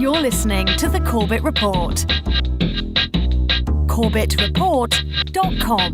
You're listening to The Corbett Report. corbettreport.com.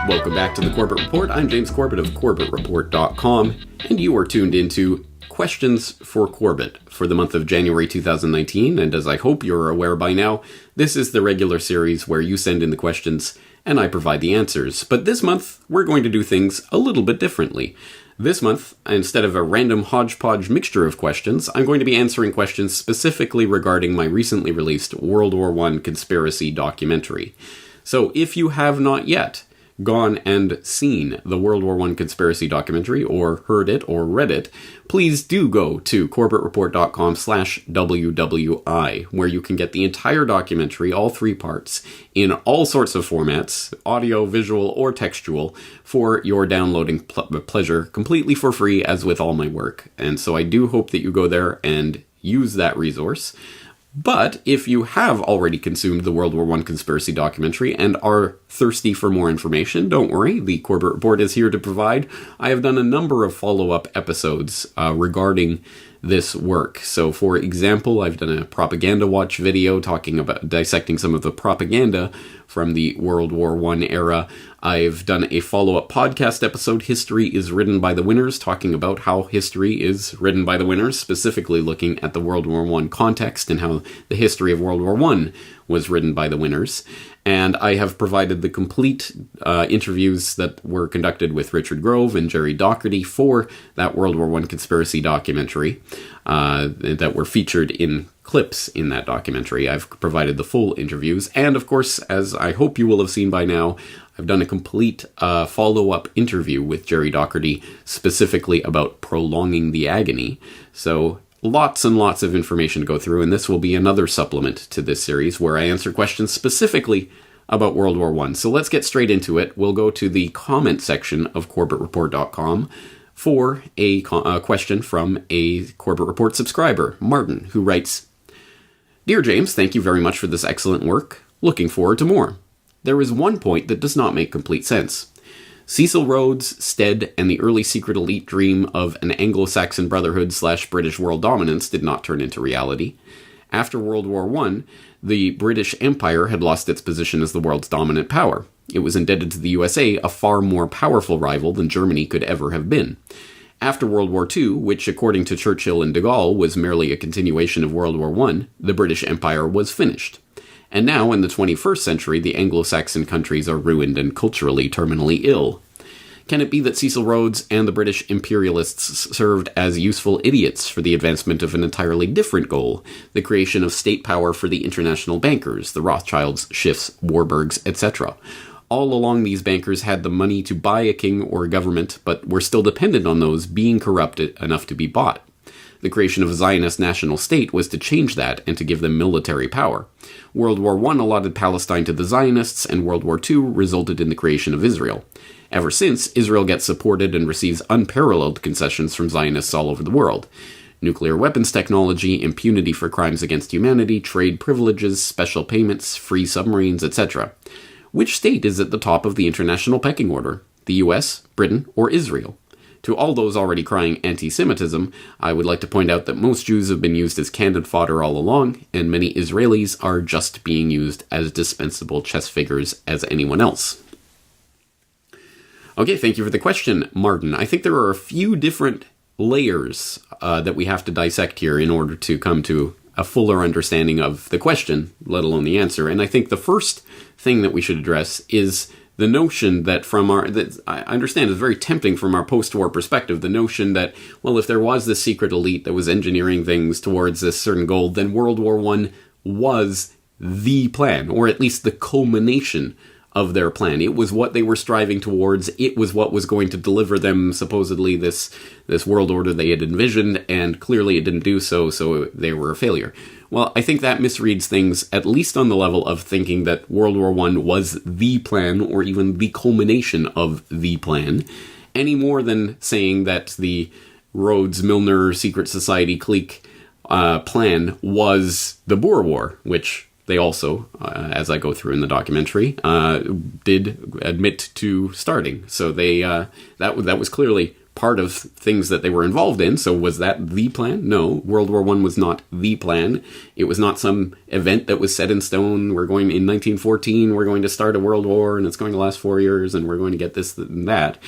Welcome back to The Corbett Report. I'm James Corbett of corbettreport.com, and you are tuned into Questions for Corbett for the month of January 2019, and as I hope you're aware by now, this is the regular series where you send in the questions and I provide the answers. But this month, we're going to do things a little bit differently. This month, instead of a random hodgepodge mixture of questions, I'm going to be answering questions specifically regarding my recently released World War I conspiracy documentary. So if you have not yet gone and seen the World War I conspiracy documentary, or heard it, or read it, please do go to corbettreport.com/WWI, where you can get the entire documentary, all 3 parts, in all sorts of formats, audio, visual, or textual, for your downloading pleasure, completely for free, as with all my work. And so I do hope that you go there and use that resource. But if you have already consumed the World War I conspiracy documentary and are thirsty for more information, don't worry, the Corbett Report is here to provide. I have done a number of follow-up episodes regarding this work. So, for example, I've done a propaganda watch video talking about dissecting some of the propaganda from the World War I era. I've done a follow-up podcast episode, History is Written by the Winners, talking about how history is written by the winners, specifically looking at the World War I context and how the history of World War I was written by the winners. And I have provided the complete interviews that were conducted with Richard Grove and Jerry Doherty for that World War I conspiracy documentary that were featured in clips in that documentary. I've provided the full interviews. And of course, as I hope you will have seen by now, I've done a complete follow-up interview with Jerry Doherty specifically about prolonging the agony. So lots and lots of information to go through, and this will be another supplement to this series where I answer questions specifically about World War I. So let's get straight into it. We'll go to the comment section of corbettreport.com for a question from a Corbett Report subscriber, Martin, who writes, "Dear James, thank you very much for this excellent work. Looking forward to more. There is one point that does not make complete sense. Cecil Rhodes, Stead, and the early secret elite dream of an Anglo-Saxon Brotherhood/British world dominance did not turn into reality. After World War I, the British Empire had lost its position as the world's dominant power. It was indebted to the USA, a far more powerful rival than Germany could ever have been. After World War II, which according to Churchill and de Gaulle was merely a continuation of World War I, the British Empire was finished. And now, in the 21st century, the Anglo-Saxon countries are ruined and culturally terminally ill. Can it be that Cecil Rhodes and the British imperialists served as useful idiots for the advancement of an entirely different goal, the creation of state power for the international bankers, the Rothschilds, Schiffs, Warburgs, etc.? All along, these bankers had the money to buy a king or a government, but were still dependent on those being corrupted enough to be bought. The creation of a Zionist national state was to change that and to give them military power. World War I allotted Palestine to the Zionists, and World War II resulted in the creation of Israel. Ever since, Israel gets supported and receives unparalleled concessions from Zionists all over the world. Nuclear weapons technology, impunity for crimes against humanity, trade privileges, special payments, free submarines, etc. Which state is at the top of the international pecking order? The US, Britain, or Israel? To all those already crying anti-Semitism, I would like to point out that most Jews have been used as cannon fodder all along, and many Israelis are just being used as dispensable chess figures as anyone else." Okay, thank you for the question, Martin. I think there are a few different layers that we have to dissect here in order to come to a fuller understanding of the question, let alone the answer. And I think the first thing that we should address is the notion that that I understand is very tempting from our post-war perspective, the notion that, well, if there was this secret elite that was engineering things towards this certain goal, then World War I was the plan, or at least the culmination of their plan. It was what they were striving towards. It was what was going to deliver them, supposedly, this world order they had envisioned, and clearly it didn't do so, so they were a failure. Well, I think that misreads things, at least on the level of thinking that World War I was the plan, or even the culmination of the plan, any more than saying that the Rhodes-Milner secret society clique plan was the Boer War, which they also, as I go through in the documentary, did admit to starting. So they that was clearly part of things that they were involved in. So was that the plan? No, World War I was not the plan. It was not some event that was set in stone. We're going in 1914, we're going to start a world war and it's going to last 4 years and we're going to get this and that.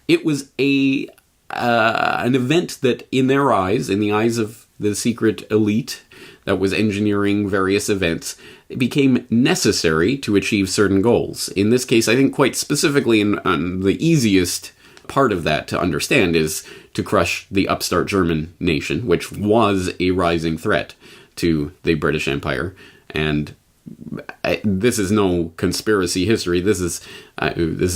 It was an event that in their eyes, in the eyes of the secret elite that was engineering various events, it became necessary to achieve certain goals. In this case, I think quite specifically, the easiest part of that to understand is to crush the upstart German nation, which was a rising threat to the British Empire. And this is no conspiracy history. This is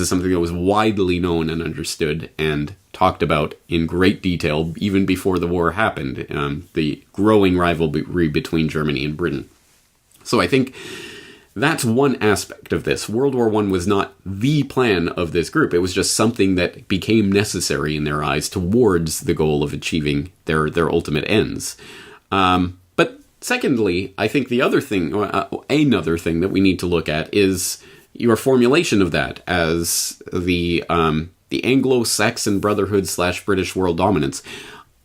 something that was widely known and understood and talked about in great detail even before the war happened. The growing rivalry between Germany and Britain. So I think that's one aspect of this. World War I was not the plan of this group. It was just something that became necessary in their eyes towards the goal of achieving their ultimate ends. But secondly, I think another thing that we need to look at is your formulation of that as the Anglo-Saxon Brotherhood / British world dominance.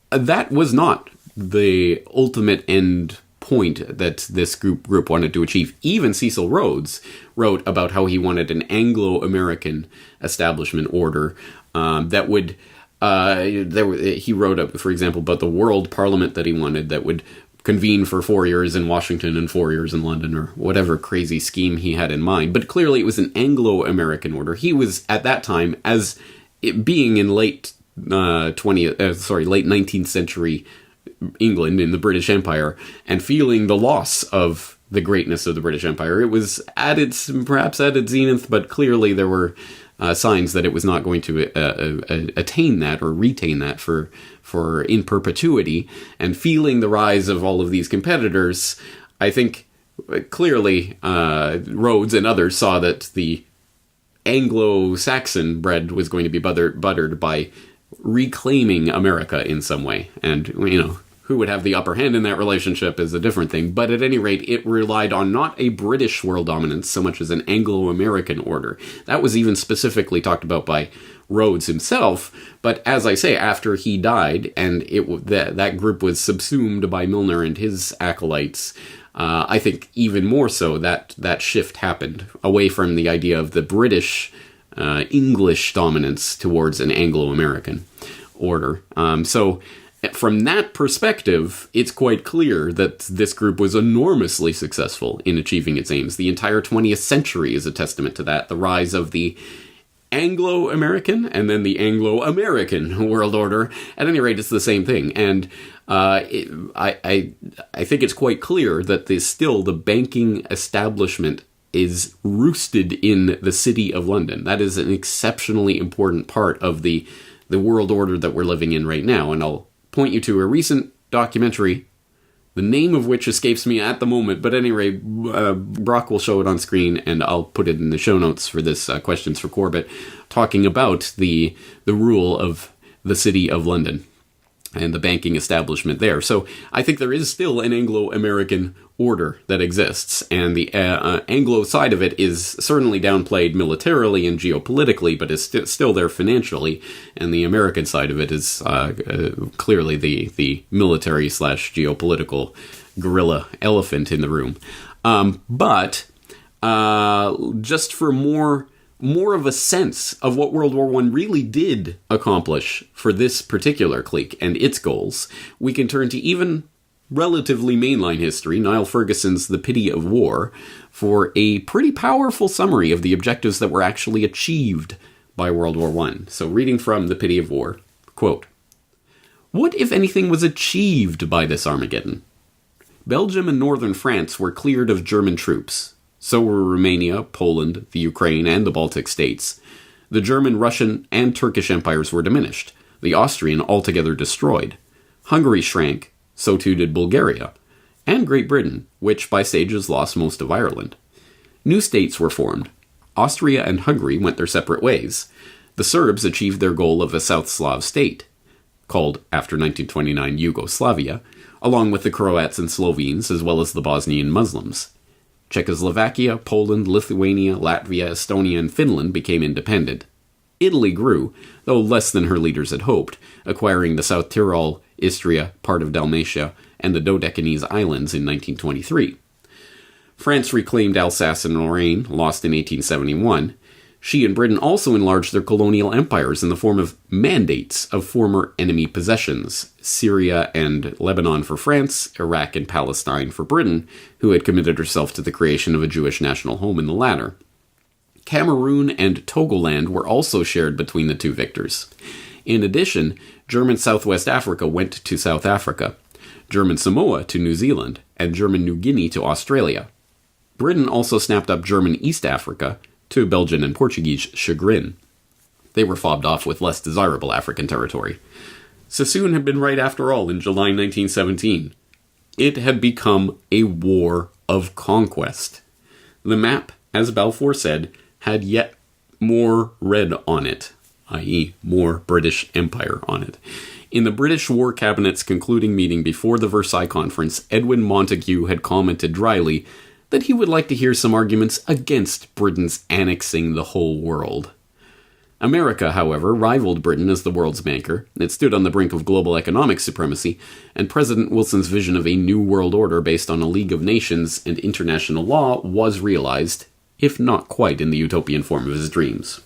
That was not the ultimate end point that this group wanted to achieve. Even Cecil Rhodes wrote about how he wanted an Anglo-American establishment order that would. He wrote, for example, about the World Parliament that he wanted that would convene for 4 years in Washington and 4 years in London, or whatever crazy scheme he had in mind. But clearly it was an Anglo-American order. He was, at that time, as it being in late 19th century England in the British Empire, and feeling the loss of the greatness of the British Empire. It was perhaps at its zenith, but clearly there were signs that it was not going to attain that or retain that for in perpetuity. And feeling the rise of all of these competitors, I think clearly Rhodes and others saw that the Anglo-Saxon bread was going to be buttered by reclaiming America in some way. And, who would have the upper hand in that relationship is a different thing. But at any rate, it relied on not a British world dominance so much as an Anglo-American order. That was even specifically talked about by Rhodes himself. But as I say, after he died and that group was subsumed by Milner and his acolytes, I think even more so that shift happened away from the idea of the British English dominance towards an Anglo-American order. So from that perspective, it's quite clear that this group was enormously successful in achieving its aims. The entire 20th century is a testament to that. The rise of the Anglo-American and then the Anglo-American world order. At any rate, it's the same thing. And I think it's quite clear that the banking establishment is roosted in the City of London. That is an exceptionally important part of the world order that we're living in right now. And I'll point you to a recent documentary, the name of which escapes me at the moment, but anyway, Brock will show it on screen, and I'll put it in the show notes for this Questions for Corbett, talking about the rule of the City of London and the banking establishment there. So I think there is still an Anglo-American order that exists, and the Anglo side of it is certainly downplayed militarily and geopolitically, but is still there financially, and the American side of it is clearly the military / geopolitical gorilla elephant in the room. But just for more of a sense of what World War I really did accomplish for this particular clique and its goals, we can turn to even relatively mainline history, Niall Ferguson's The Pity of War, for a pretty powerful summary of the objectives that were actually achieved by World War I. So reading from The Pity of War, quote, "What, if anything, was achieved by this Armageddon? Belgium and northern France were cleared of German troops. So were Romania, Poland, the Ukraine, and the Baltic states. The German, Russian, and Turkish empires were diminished, the Austrian altogether destroyed. Hungary shrank, so too did Bulgaria, and Great Britain, which by stages lost most of Ireland. New states were formed. Austria and Hungary went their separate ways. The Serbs achieved their goal of a South Slav state, called, after 1929, Yugoslavia, along with the Croats and Slovenes, as well as the Bosnian Muslims. Czechoslovakia, Poland, Lithuania, Latvia, Estonia, and Finland became independent. Italy grew, though less than her leaders had hoped, acquiring the South Tyrol, Istria, part of Dalmatia, and the Dodecanese Islands in 1923. France reclaimed Alsace and Lorraine, lost in 1871. She and Britain also enlarged their colonial empires in the form of mandates of former enemy possessions, Syria and Lebanon for France, Iraq and Palestine for Britain, who had committed herself to the creation of a Jewish national home in the latter. Cameroon and Togoland were also shared between the two victors. In addition, German Southwest Africa went to South Africa, German Samoa to New Zealand, and German New Guinea to Australia. Britain also snapped up German East Africa, to Belgian and Portuguese chagrin. They were fobbed off with less desirable African territory. Sassoon had been right after all in July 1917. It had become a war of conquest. The map, as Balfour said, had yet more red on it, i.e. more British Empire on it. In the British War Cabinet's concluding meeting before the Versailles Conference, Edwin Montagu had commented dryly that he would like to hear some arguments against Britain's annexing the whole world. America, however, rivaled Britain as the world's banker. It stood on the brink of global economic supremacy, and President Wilson's vision of a new world order based on a League of Nations and international law was realized, if not quite in the utopian form of his dreams.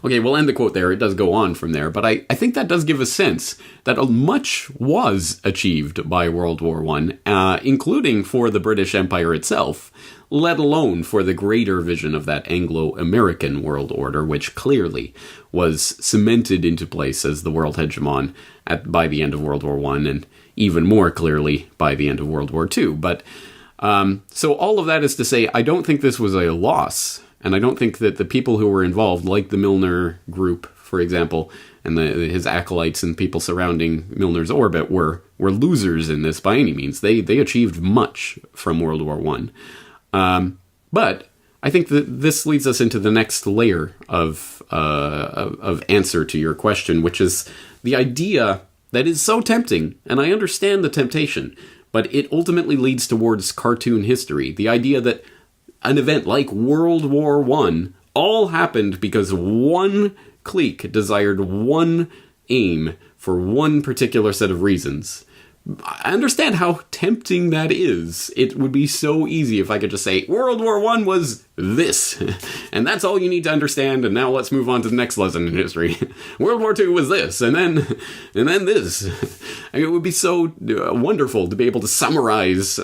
Okay, we'll end the quote there. It does go on from there, but I think that does give a sense that much was achieved by World War I, including for the British Empire itself, let alone for the greater vision of that Anglo-American world order, which clearly was cemented into place as the world hegemon by the end of World War I, and even more clearly by the end of World War II. But so all of that is to say, I don't think this was a loss. And I don't think that the people who were involved, like the Milner group, for example, and his acolytes and people surrounding Milner's orbit were losers in this by any means. They achieved much from World War I. But I think that this leads us into the next layer of answer to your question, which is the idea that is so tempting, and I understand the temptation, but it ultimately leads towards cartoon history. The idea that an event like World War I all happened because one clique desired one aim for one particular set of reasons. I understand how tempting that is. It would be so easy if I could just say, World War I was this, and that's all you need to understand, and now let's move on to the next lesson in history. World War II was this, and then this. I mean, it would be so wonderful to be able to summarize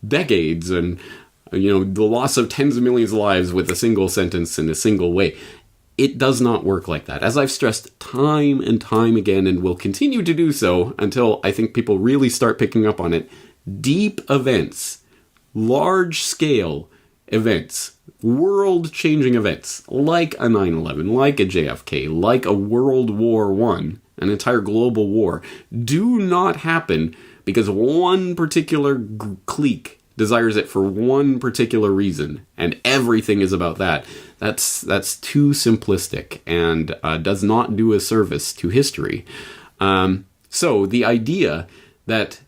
decades and the loss of tens of millions of lives with a single sentence in a single way. It does not work like that. As I've stressed time and time again, and will continue to do so until I think people really start picking up on it, deep events, large-scale events, world-changing events, like a 9/11, like a JFK, like a World War I, an entire global war, do not happen because one particular clique desires it for one particular reason, and everything is about that. That's too simplistic and does not do a service to history. So the idea that,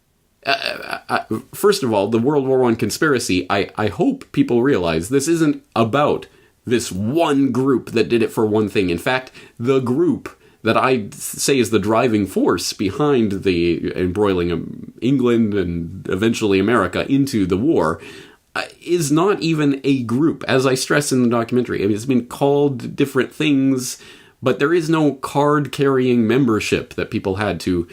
first of all, the World War I conspiracy, I hope people realize this isn't about this one group that did it for one thing. In fact, the group that I say is the driving force behind the embroiling of England and eventually America into the war is not even a group. As I stress in the documentary, it's been called different things, but there is no card-carrying membership that people had to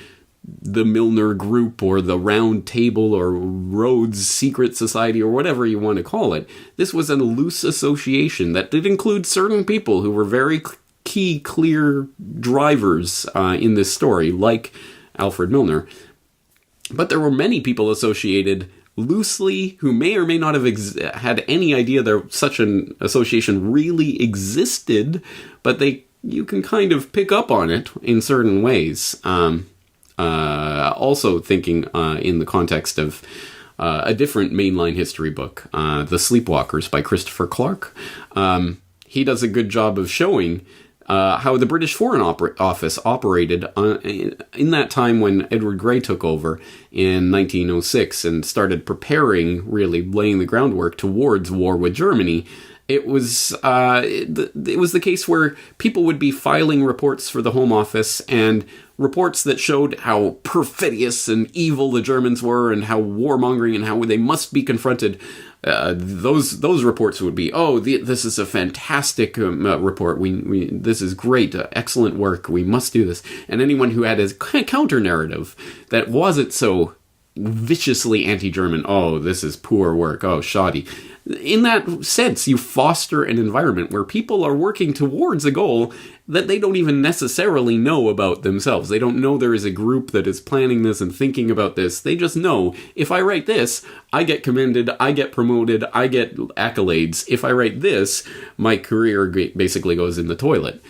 the Milner Group or the Round Table or Rhodes Secret Society or whatever you want to call it. This was a loose association that did include certain people who were very key, clear drivers in this story, like Alfred Milner. But there were many people associated loosely who may or may not have had any idea that such an association really existed, but you can kind of pick up on it in certain ways. Also thinking in the context of a different mainline history book, The Sleepwalkers by Christopher Clark. He does a good job of showing how the British Foreign Office operated in that time when Edward Grey took over in 1906 and started preparing, really laying the groundwork towards war with Germany, It was the case where people would be filing reports for the Home Office, and reports that showed how perfidious and evil the Germans were and how warmongering and how they must be confronted. Those reports would be, this is a fantastic report. This is great, excellent work. We must do this. And anyone who had a counter narrative that wasn't so viciously anti-German, this is poor work, shoddy. In that sense, you foster an environment where people are working towards a goal that they don't even necessarily know about themselves. They don't know there is a group that is planning this and thinking about this. They just know, if I write this, I get commended, I get promoted, I get accolades. If I write this, my career basically goes in the toilet.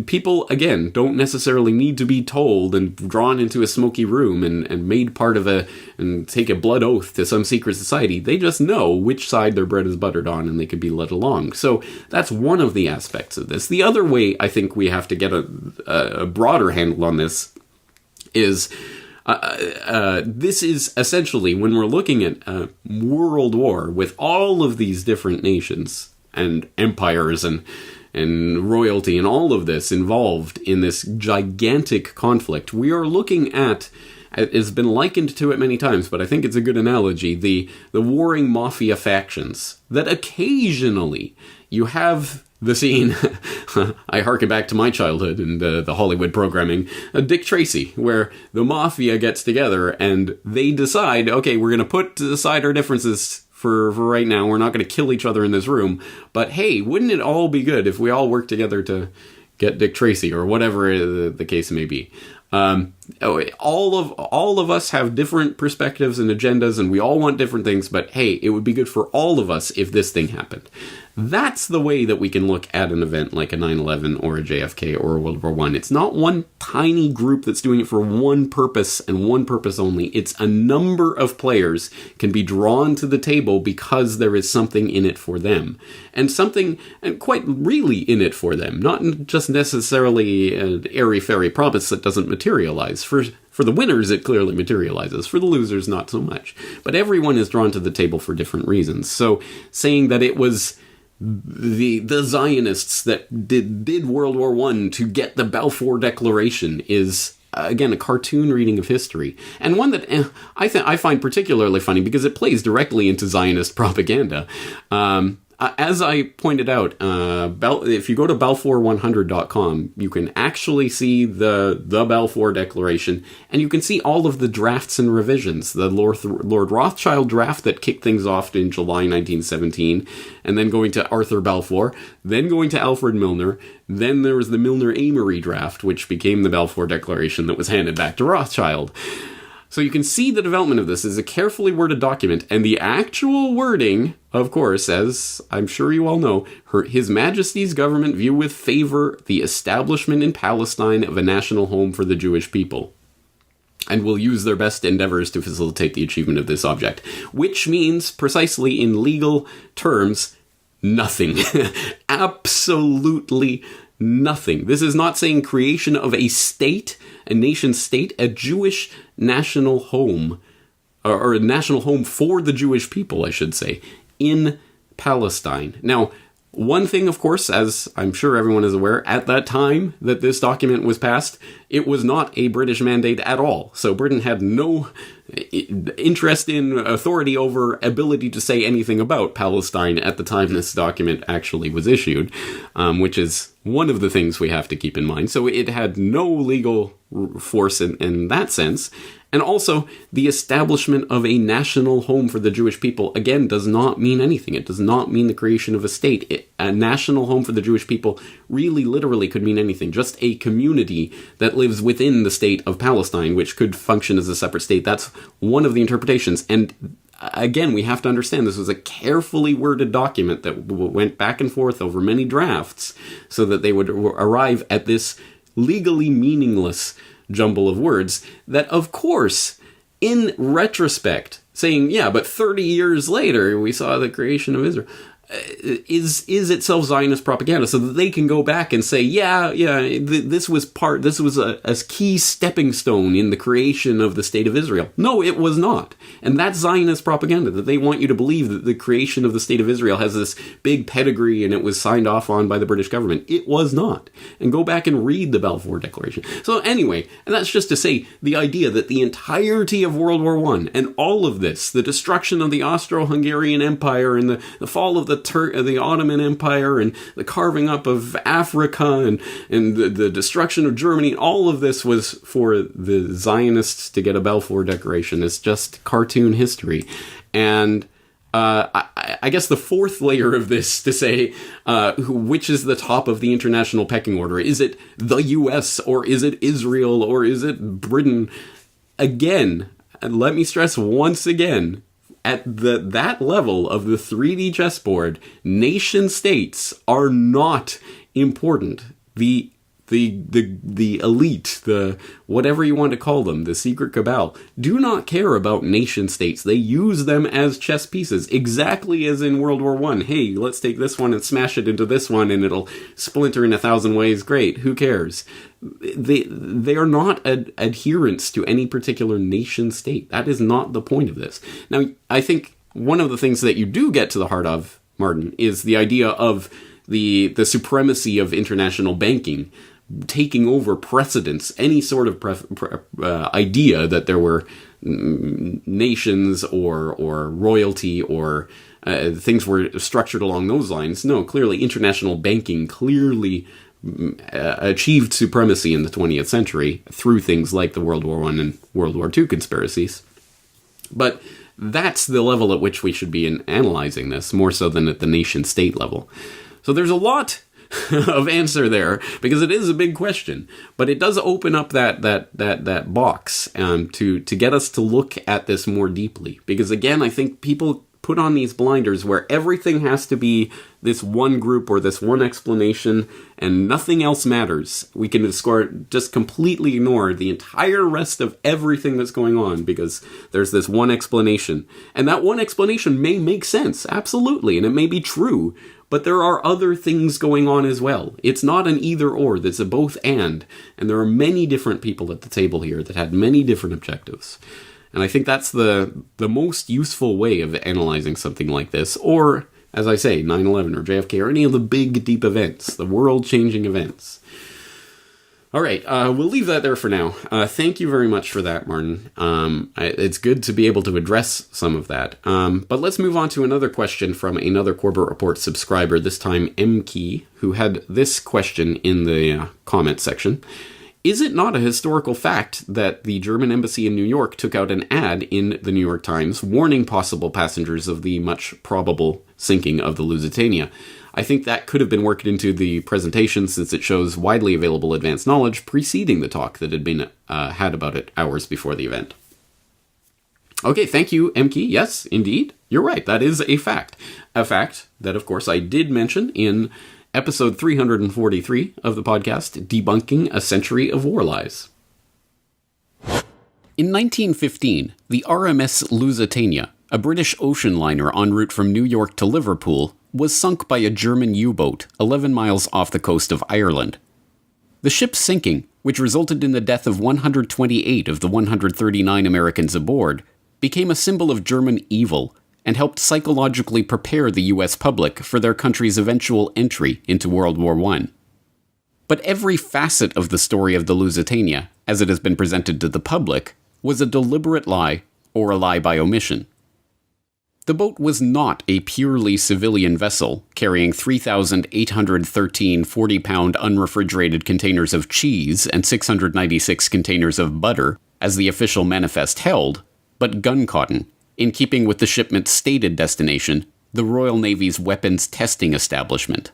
People, again, don't necessarily need to be told and drawn into a smoky room and made part of and take a blood oath to some secret society. They just know which side their bread is buttered on, and they can be led along. So that's one of the aspects of this. The other way I think we have to get a broader handle on this is this is essentially, when we're looking at a world war with all of these different nations and empires and royalty and all of this involved in this gigantic conflict, we are looking at, it's been likened to it many times, but I think it's a good analogy, the warring mafia factions, that occasionally you have the scene, I harken back to my childhood and the Hollywood programming, Dick Tracy, where the mafia gets together and they decide, okay, we're going to put aside our differences for right now. We're not going to kill each other in this room. But hey, wouldn't it all be good if we all worked together to get Dick Tracy, or whatever the case may be? All of us have different perspectives and agendas, and we all want different things, but hey, it would be good for all of us if this thing happened. That's the way that we can look at an event like a 9/11 or a JFK or a World War I. It's not one tiny group that's doing it for one purpose and one purpose only. It's a number of players can be drawn to the table because there is something in it for them. And something quite really in it for them. Not just necessarily an airy-fairy promise that doesn't materialize. For the winners, it clearly materializes. For the losers, not so much. But everyone is drawn to the table for different reasons. So saying that it was the Zionists that did World War I to get the Balfour Declaration is, again, a cartoon reading of history, and one that I find particularly funny because it plays directly into Zionist propaganda. As I pointed out, if you go to balfour100.com, you can actually see the Balfour Declaration, and you can see all of the drafts and revisions. The Lord Rothschild draft that kicked things off in July 1917, and then going to Arthur Balfour, then going to Alfred Milner, then there was the Milner-Amory draft, which became the Balfour Declaration that was handed back to Rothschild. So you can see the development of this as a carefully worded document, and the actual wording, of course, as I'm sure you all know, His Majesty's government view with favor the establishment in Palestine of a national home for the Jewish people, and will use their best endeavors to facilitate the achievement of this object, which means, precisely in legal terms, nothing. Absolutely nothing. This is not saying creation of a state, a nation state, a Jewish national home, or a national home for the Jewish people, I should say, in Palestine. Now, one thing, of course, as I'm sure everyone is aware, at that time that this document was passed, it was not a British mandate at all. So Britain had no interest in authority over ability to say anything about Palestine at the time this document actually was issued, which is one of the things we have to keep in mind. So it had no legal force in that sense. And also, the establishment of a national home for the Jewish people, again, does not mean anything. It does not mean the creation of a state. A national home for the Jewish people really literally could mean anything. Just a community that lives within the state of Palestine, which could function as a separate state. That's one of the interpretations. And again, we have to understand this was a carefully worded document that went back and forth over many drafts so that they would arrive at this legally meaningless jumble of words that, of course, in retrospect, saying, yeah, but 30 years later, we saw the creation of Israel. is itself Zionist propaganda, so that they can go back and say, this was a key stepping stone in the creation of the State of Israel. No, it was not. And that's Zionist propaganda, that they want you to believe that the creation of the State of Israel has this big pedigree and it was signed off on by the British government. It was not. And go back and read the Balfour Declaration. So anyway, and that's just to say the idea that the entirety of World War I and all of this, the destruction of the Austro-Hungarian Empire and the fall of the Ottoman Empire and the carving up of Africa and the destruction of Germany, all of this was for the Zionists to get a Balfour Declaration. It's just cartoon history. And I guess the fourth layer of this to say which is the top of the international pecking order. Is it the US or is it Israel or is it Britain? Again, and let me stress once again, at that level of the 3D chessboard, nation states are not important. The elite, the whatever you want to call them, the secret cabal, do not care about nation states. They use them as chess pieces, exactly as in World War I. Hey, let's take this one and smash it into this one and it'll splinter in 1,000 ways. Great, who cares? They are not adherents to any particular nation state. That is not the point of this. Now, I think one of the things that you do get to the heart of, Martin, is the idea of the supremacy of international banking taking over precedence, any sort of idea that there were nations or royalty or things were structured along those lines. No, clearly international banking clearly achieved supremacy in the 20th century through things like the World War I and World War II conspiracies. But that's the level at which we should be analyzing this, more so than at the nation-state level. So there's a lot of answer there, because it is a big question, but it does open up that box to get us to look at this more deeply. Because again, I think people put on these blinders where everything has to be this one group or this one explanation and nothing else matters. We can just completely ignore the entire rest of everything that's going on because there's this one explanation. And that one explanation may make sense, absolutely, and it may be true, but there are other things going on as well. It's not an either or, it's a both and there are many different people at the table here that had many different objectives. And I think that's the most useful way of analyzing something like this, or, as I say, 9/11 or JFK or any of the big, deep events, the world-changing events. All right, we'll leave that there for now. Thank you very much for that, Martin. It's good to be able to address some of that. But let's move on to another question from another Corbett Report subscriber, this time M. Key, who had this question in the comment section. Is it not a historical fact that the German embassy in New York took out an ad in the New York Times warning possible passengers of the much probable sinking of the Lusitania? I think that could have been worked into the presentation since it shows widely available advanced knowledge preceding the talk that had been had about it hours before the event. Okay, thank you, M-Key. Yes, indeed, you're right. That is a fact. A fact that, of course, I did mention in episode 343 of the podcast, Debunking a Century of War Lies. In 1915, the RMS Lusitania, a British ocean liner en route from New York to Liverpool, was sunk by a German U-boat 11 miles off the coast of Ireland. The ship's sinking, which resulted in the death of 128 of the 139 Americans aboard, became a symbol of German evil and helped psychologically prepare the US public for their country's eventual entry into World War I. But every facet of the story of the Lusitania, as it has been presented to the public, was a deliberate lie or a lie by omission. The boat was not a purely civilian vessel carrying 3,813 40-pound unrefrigerated containers of cheese and 696 containers of butter, as the official manifest held, but gun cotton, in keeping with the shipment's stated destination, the Royal Navy's weapons testing establishment.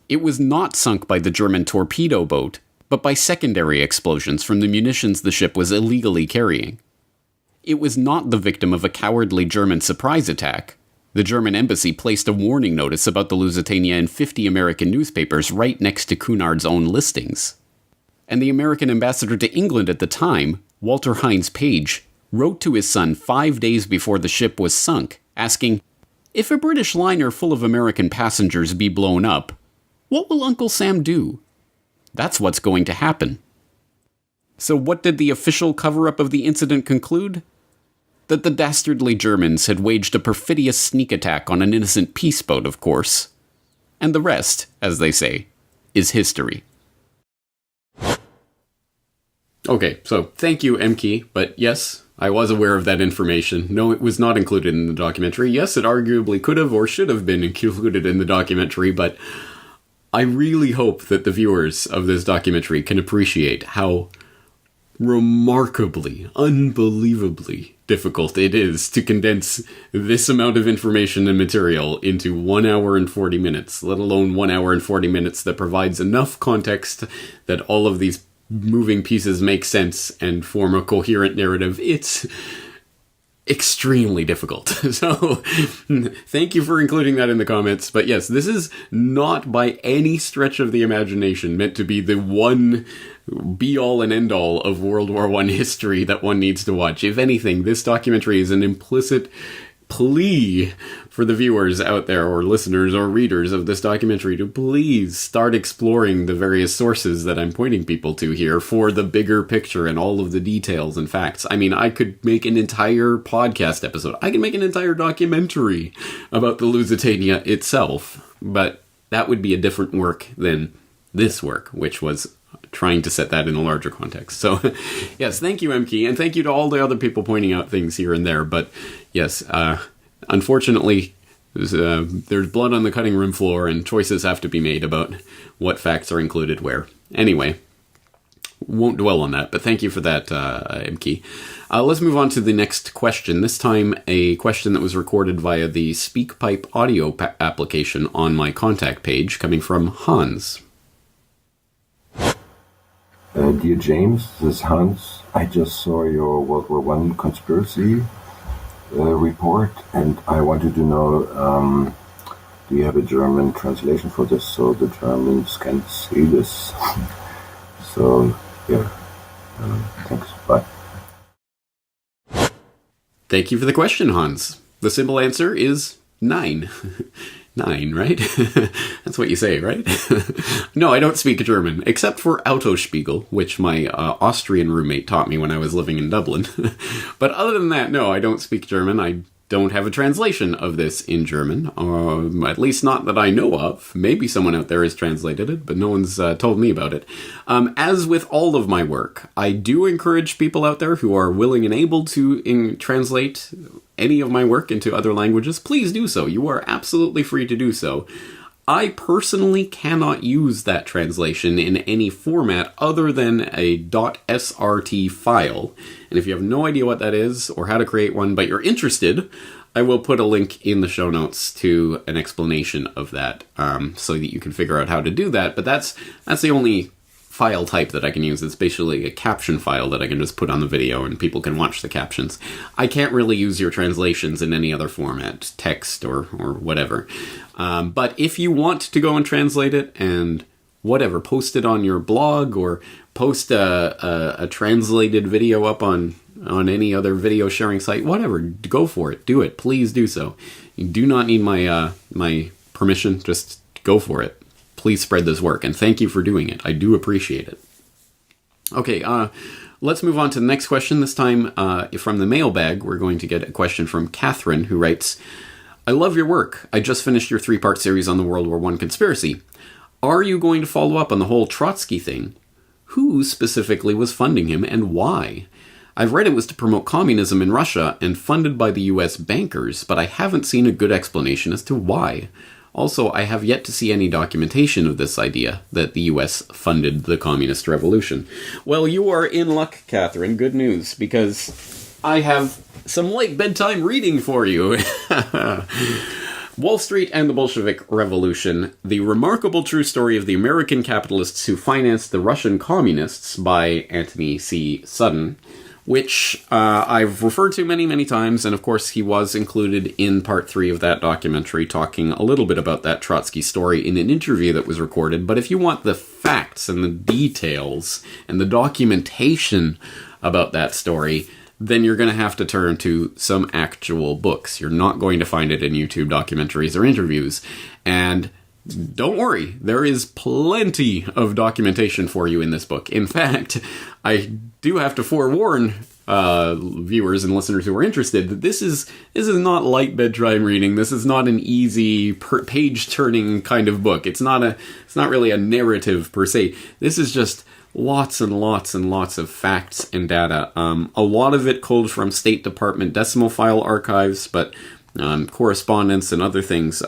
It was not sunk by the German torpedo boat, but by secondary explosions from the munitions the ship was illegally carrying. It was not the victim of a cowardly German surprise attack. The German embassy placed a warning notice about the Lusitania in 50 American newspapers right next to Cunard's own listings. And the American ambassador to England at the time, Walter Hines Page, wrote to his son 5 days before the ship was sunk, asking, If a British liner full of American passengers be blown up, what will Uncle Sam do? That's what's going to happen. So what did the official cover-up of the incident conclude? That the dastardly Germans had waged a perfidious sneak attack on an innocent peace boat, of course. And the rest, as they say, is history. Okay, so thank you, MKey, but yes, I was aware of that information. No, it was not included in the documentary. Yes, it arguably could have or should have been included in the documentary, but I really hope that the viewers of this documentary can appreciate how remarkably, unbelievably difficult it is to condense this amount of information and material into 1 hour and 40 minutes, let alone 1 hour and 40 minutes that provides enough context that all of these moving pieces make sense and form a coherent narrative. It's extremely difficult. So, thank you for including that in the comments. But yes, this is not by any stretch of the imagination meant to be the one be-all and end-all of World War I history that one needs to watch. If anything, this documentary is an implicit plea for the viewers out there, or listeners or readers of this documentary, to please start exploring the various sources that I'm pointing people to here for the bigger picture and all of the details and facts. I mean, I could make an entire podcast episode. I could make an entire documentary about the Lusitania itself, but that would be a different work than this work, which was trying to set that in a larger context. So, yes, thank you, MKey, and thank you to all the other people pointing out things here and there. But, yes, unfortunately, there's blood on the cutting room floor, and choices have to be made about what facts are included where. Anyway, won't dwell on that, but thank you for that, MKey. Let's move on to the next question. This time, a question that was recorded via the SpeakPipe audio application on my contact page, coming from Hans. Dear James, this is Hans. I just saw your World War I conspiracy report, and I wanted to know, do you have a German translation for this so the Germans can see this? So, yeah. Thanks. Bye. Thank you for the question, Hans. The simple answer is 9. 9, right? That's what you say, right? No, I don't speak German, except for Autospiegel, which my Austrian roommate taught me when I was living in Dublin. But other than that, no, I don't speak German. I don't have a translation of this in German, at least not that I know of. Maybe someone out there has translated it, but no one's told me about it. As with all of my work, I do encourage people out there who are willing and able to translate any of my work into other languages. Please do so. You are absolutely free to do so. I personally cannot use that translation in any format other than a .srt file. And if you have no idea what that is or how to create one, but you're interested, I will put a link in the show notes to an explanation of that, so that you can figure out how to do that. But that's the only file type that I can use. It's basically a caption file that I can just put on the video and people can watch the captions. I can't really use your translations in any other format, text or whatever. But if you want to go and translate it and whatever, post it on your blog or post a translated video up on any other video sharing site, whatever, go for it. Do it. Please do so. You do not need my my permission. Just go for it. Please spread this work, and thank you for doing it. I do appreciate it. Okay, let's move on to the next question. This time, from the mailbag, we're going to get a question from Catherine, who writes, I love your work. I just finished your 3-part series on the World War I conspiracy. Are you going to follow up on the whole Trotsky thing? Who specifically was funding him, and why? I've read it was to promote communism in Russia and funded by the US bankers, but I haven't seen a good explanation as to why. Also, I have yet to see any documentation of this idea that the US funded the communist revolution. Well, you are in luck, Catherine. Good news, because I have some late bedtime reading for you. Wall Street and the Bolshevik Revolution, the remarkable true story of the American capitalists who financed the Russian communists by Anthony C. Sudden, which I've referred to many, many times, and of course he was included in part 3 of that documentary, talking a little bit about that Trotsky story in an interview that was recorded. But if you want the facts and the details and the documentation about that story, then you're going to have to turn to some actual books. You're not going to find it in YouTube documentaries or interviews. And don't worry, there is plenty of documentation for you in this book. In fact, I do have to forewarn viewers and listeners who are interested that this is not light bedtime reading. This is not an easy page turning kind of book. It's not really a narrative per se. This is just lots and lots and lots of facts and data. A lot of it culled from State Department decimal file archives, but correspondence and other things,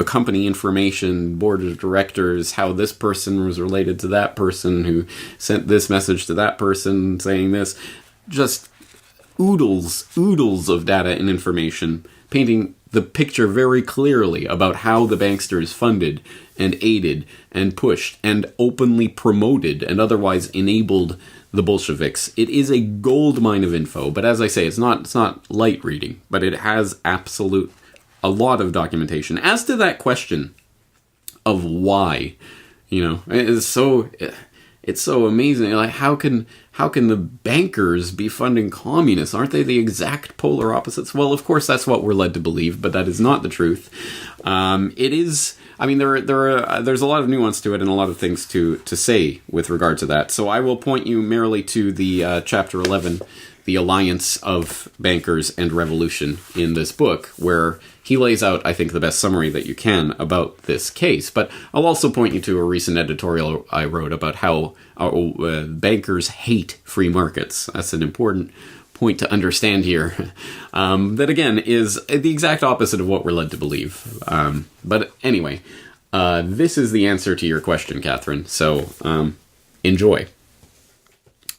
company information, board of directors, how this person was related to that person who sent this message to that person saying this. Just oodles of data and information, painting the picture very clearly about how the banksters funded and aided and pushed and openly promoted and otherwise enabled the Bolsheviks. It is a gold mine of info, but as I say, it's not light reading, but it has a lot of documentation. As to that question of why, it's so amazing. Like, how can the bankers be funding communists? Aren't they the exact polar opposites? Well, of course, that's what we're led to believe, but that is not the truth. It is. I mean, there's a lot of nuance to it and a lot of things to say with regard to that. So I will point you merely to the chapter 11, The Alliance of Bankers and Revolution in this book, where he lays out, I think, the best summary that you can about this case. But I'll also point you to a recent editorial I wrote about how bankers hate free markets. That's an important point to understand here. That, again, is the exact opposite of what we're led to believe. But anyway, this is the answer to your question, Catherine. So enjoy.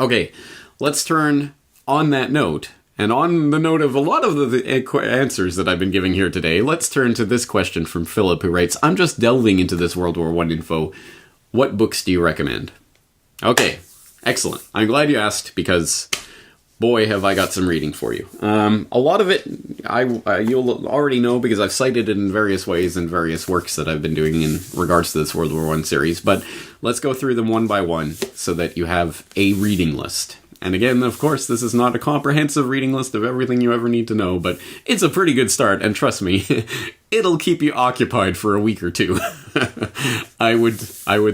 Okay, let's turn on that note. And on the note of a lot of the answers that I've been giving here today, let's turn to this question from Philip, who writes, I'm just delving into this World War I info. What books do you recommend? Okay, excellent. I'm glad you asked, because boy, have I got some reading for you. A lot of it you'll already know, because I've cited it in various ways in various works that I've been doing in regards to this World War I series. But let's go through them one by one so that you have a reading list. And again, of course, this is not a comprehensive reading list of everything you ever need to know, but it's a pretty good start, and trust me, it'll keep you occupied for a week or two. I would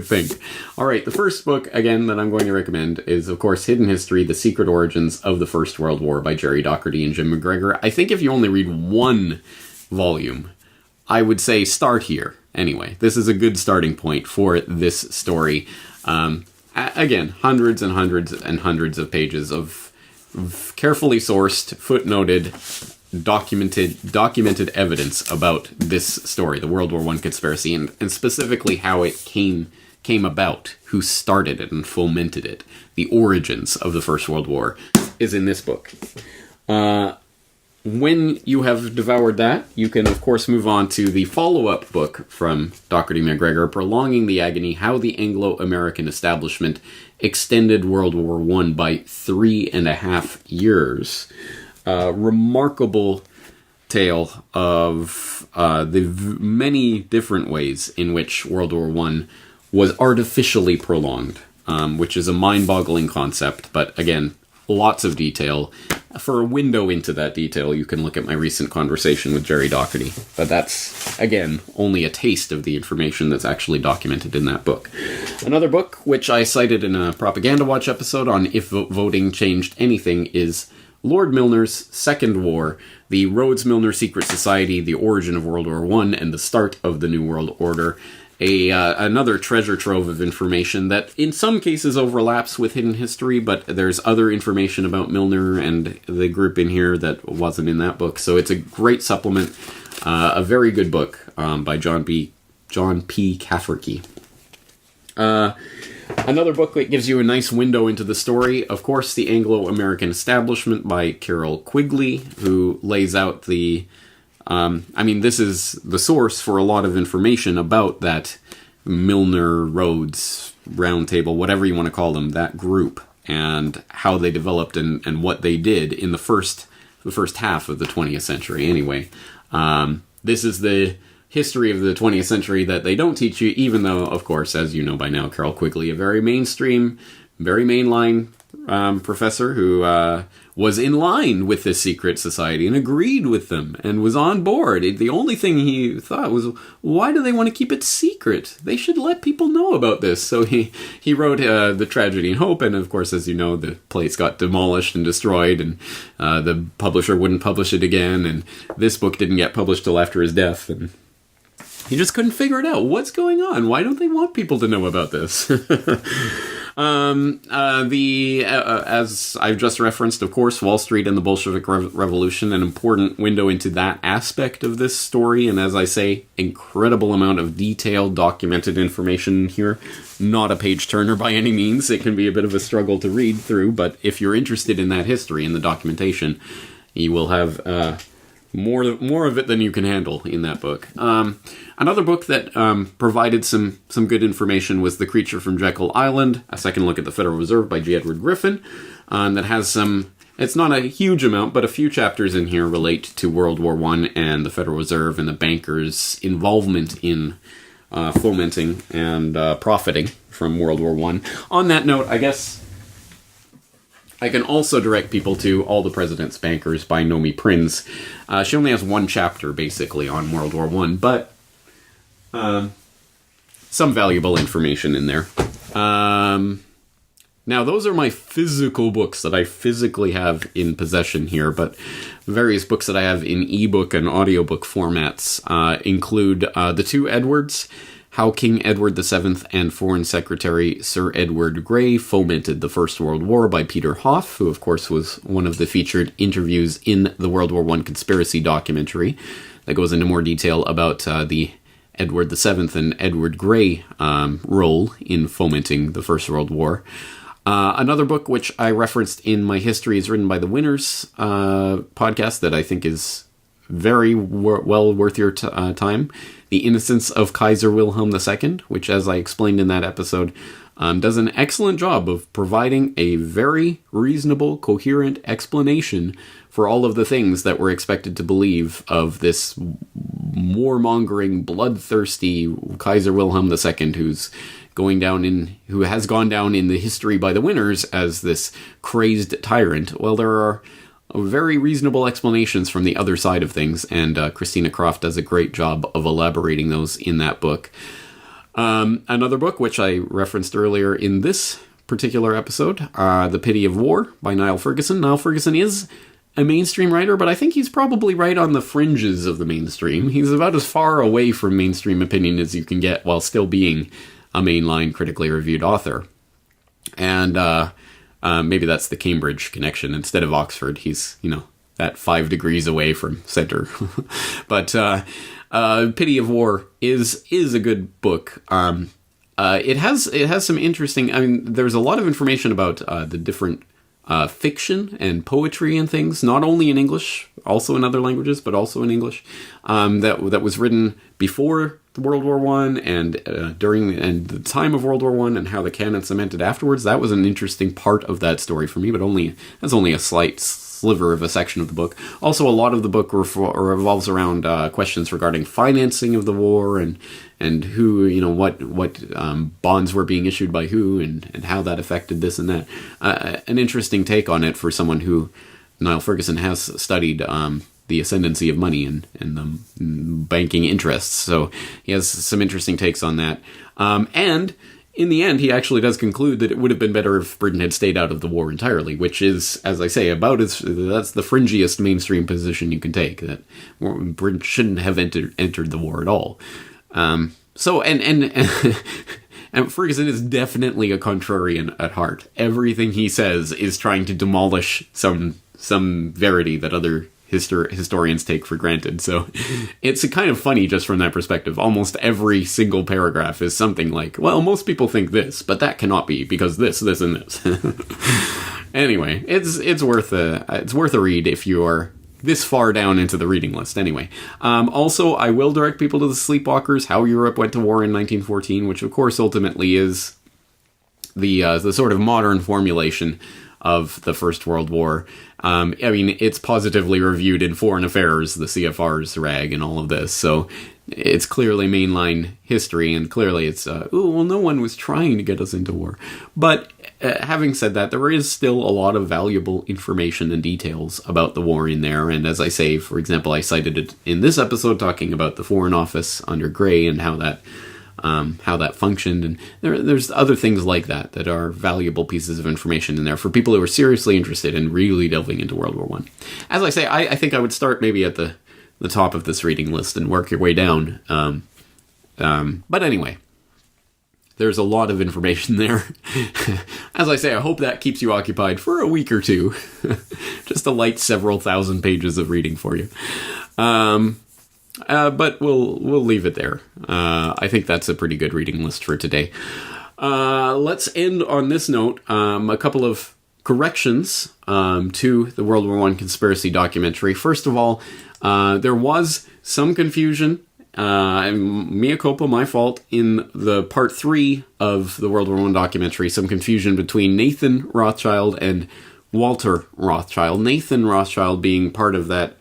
think. All right, the first book, again, that I'm going to recommend is, of course, Hidden History, The Secret Origins of the First World War by Jerry Docherty and Jim McGregor. I think if you only read one volume, I would say start here. Anyway, this is a good starting point for this story. Again, hundreds and hundreds and hundreds of pages of carefully sourced, footnoted, documented evidence about this story, the World War I conspiracy, and specifically how it came about, who started it and fomented it. The origins of the First World War is in this book. When you have devoured that, you can, of course, move on to the follow-up book from Docherty McGregor, Prolonging the Agony, How the Anglo-American Establishment Extended World War I by 3.5 years. Remarkable tale of the many different ways in which World War I was artificially prolonged, which is a mind-boggling concept, but again, lots of detail. For a window into that detail, you can look at my recent conversation with Jerry Docherty. But that's, again, only a taste of the information that's actually documented in that book. Another book, which I cited in a Propaganda Watch episode on If Voting Changed Anything, is Lord Milner's Second War, the Rhodes-Milner Secret Society, the Origin of World War I, and the Start of the New World Order. Another treasure trove of information that in some cases overlaps with Hidden History, but there's other information about Milner and the group in here that wasn't in that book. So it's a great supplement, a very good book by John P. Cafferty. Another book that gives you a nice window into the story, of course, The Anglo-American Establishment by Carroll Quigley, who lays out the... this is the source for a lot of information about that Milner, Rhodes, Round Table, whatever you want to call them, that group, and how they developed and what they did in the first half of the 20th century anyway. This is the history of the 20th century that they don't teach you, even though, of course, as you know by now, Carroll Quigley, a very mainstream, very mainline professor who was in line with this secret society and agreed with them and was on board. The only thing he thought was, why do they want to keep it secret? They should let people know about this. So he wrote The Tragedy and Hope, and of course, as you know, the place got demolished and destroyed, and the publisher wouldn't publish it again, and this book didn't get published till after his death, and he just couldn't figure it out. What's going on? Why don't they want people to know about this? As I've just referenced, of course, Wall Street and the Bolshevik Revolution, an important window into that aspect of this story. And as I say, incredible amount of detailed, documented information here. Not a page turner by any means. It can be a bit of a struggle to read through, but if you're interested in that history and the documentation, you will have more of it than you can handle in that book. Another book that provided some good information was The Creature from Jekyll Island, A Second Look at the Federal Reserve by G. Edward Griffin, that has some, it's not a huge amount, but a few chapters in here relate to World War I and the Federal Reserve and the bankers' involvement in fomenting and profiting from World War I. On that note, I guess I can also direct people to All the President's Bankers by Nomi Prinz. She only has one chapter, basically, on World War I, but some valuable information in there. Now, those are my physical books that I physically have in possession here, but various books that I have in ebook and audiobook formats include The Two Edwards, How King Edward VII and Foreign Secretary Sir Edward Grey Fomented the First World War by Peter Hoff, who of course was one of the featured interviews in the World War I conspiracy documentary that goes into more detail about the Edward VII and Edward Grey role in fomenting the First World War. Another book which I referenced in my history is written by the Winners podcast that I think is very well worth your time. The Innocence of Kaiser Wilhelm II, which, as I explained in that episode, does an excellent job of providing a very reasonable, coherent explanation for all of the things that we're expected to believe of this warmongering, bloodthirsty Kaiser Wilhelm II, who has gone down in the history by the Winners as this crazed tyrant. Well, there are very reasonable explanations from the other side of things, and Christina Croft does a great job of elaborating those in that book. Another book, which I referenced earlier in this particular episode, The Pity of War by Niall Ferguson. Niall Ferguson is a mainstream writer, but I think he's probably right on the fringes of the mainstream. He's about as far away from mainstream opinion as you can get while still being a mainline critically reviewed author. And maybe that's the Cambridge connection. Instead of Oxford, he's, that 5 degrees away from center. But Pity of War is a good book. It has some interesting, there's a lot of information about the different fiction and poetry and things, not only in English, also in other languages, but also in English, that was written before World War I and during the time of World War I, and how the canon cemented afterwards. That was an interesting part of that story for me, but that's only a slight sliver of a section of the book. Also, a lot of the book revolves around questions regarding financing of the war and who, what bonds were being issued by who and how that affected this and that. An interesting take on it for someone who, Niall Ferguson, has studied the ascendancy of money and the banking interests. So he has some interesting takes on that. And in the end, he actually does conclude that it would have been better if Britain had stayed out of the war entirely, which is, as I say, that's the fringiest mainstream position you can take, that Britain shouldn't have entered the war at all. And Ferguson is definitely a contrarian at heart. Everything he says is trying to demolish some verity that other historians take for granted. So it's kind of funny just from that perspective. Almost every single paragraph is something like, well, most people think this, but that cannot be because this, and this. Anyway, it's worth a read if you are this far down into the reading list. Anyway, also I will direct people to The Sleepwalkers: How Europe Went to War in 1914, which of course ultimately is the sort of modern formulation of the First World War. I mean, it's positively reviewed in Foreign Affairs, the CFR's rag, and all of this. So it's clearly mainline history, and clearly it's, no one was trying to get us into war. But having said that, there is still a lot of valuable information and details about the war in there. And as I say, for example, I cited it in this episode talking about the Foreign Office under Grey and how that functioned. And there's other things like that are valuable pieces of information in there for people who are seriously interested in really delving into World War One. As I say, I think I would start maybe at the top of this reading list and work your way down. But anyway, there's a lot of information there. As I say, I hope that keeps you occupied for a week or two. Just a light several thousand pages of reading for you. But we'll leave it there. I think that's a pretty good reading list for today. Let's end on this note. A couple of corrections to the World War I conspiracy documentary. First of all, there was some confusion, mea culpa, my fault, in the part 3 of the World War I documentary, some confusion between Nathan Rothschild and Walter Rothschild. Nathan Rothschild being part of that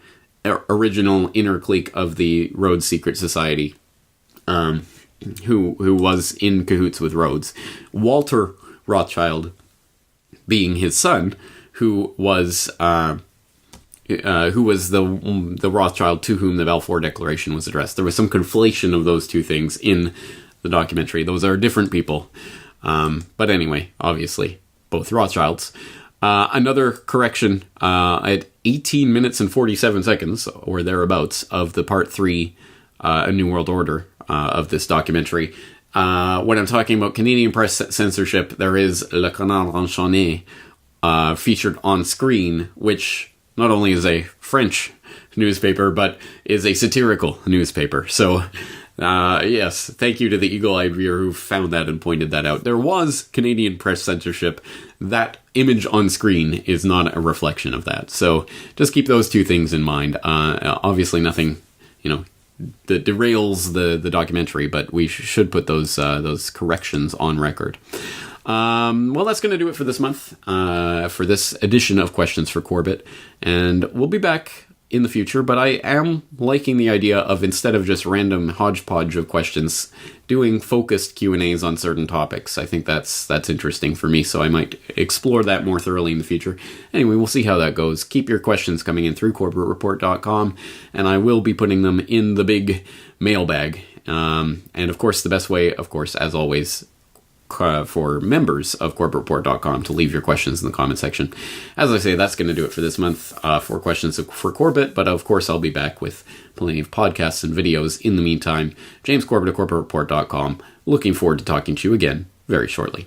original inner clique of the Rhodes Secret Society, who was in cahoots with Rhodes. Walter Rothschild being his son, who was the Rothschild to whom the Balfour Declaration was addressed. There was some conflation of those two things in the documentary. Those are different people. But anyway, obviously, both Rothschilds. Another correction, at 18 minutes and 47 seconds, or thereabouts, of the part 3, A New World Order, of this documentary. When I'm talking about Canadian press censorship, there is Le Canard Enchaîné featured on screen, which not only is a French newspaper, but is a satirical newspaper. So, yes, thank you to the eagle-eyed viewer who found that and pointed that out. There was Canadian press censorship. That image on screen is not a reflection of that. So just keep those two things in mind. Obviously nothing, that derails the documentary, but we should put those corrections on record. Well, that's going to do it for this month, for this edition of Questions for Corbett, and we'll be back in the future, but I am liking the idea of, instead of just random hodgepodge of questions, doing focused Q&As on certain topics. I think that's interesting for me, so I might explore that more thoroughly in the future. Anyway, we'll see how that goes. Keep your questions coming in through corbettreport.com, and I will be putting them in the big mailbag. And of course, the best way, as always, for members of corbettreport.com to leave your questions in the comment section. As I say, that's going to do it for this month for Questions for Corbett, but of course I'll be back with plenty of podcasts and videos in the meantime. James Corbett at corbettreport.com. Looking forward to talking to you again very shortly.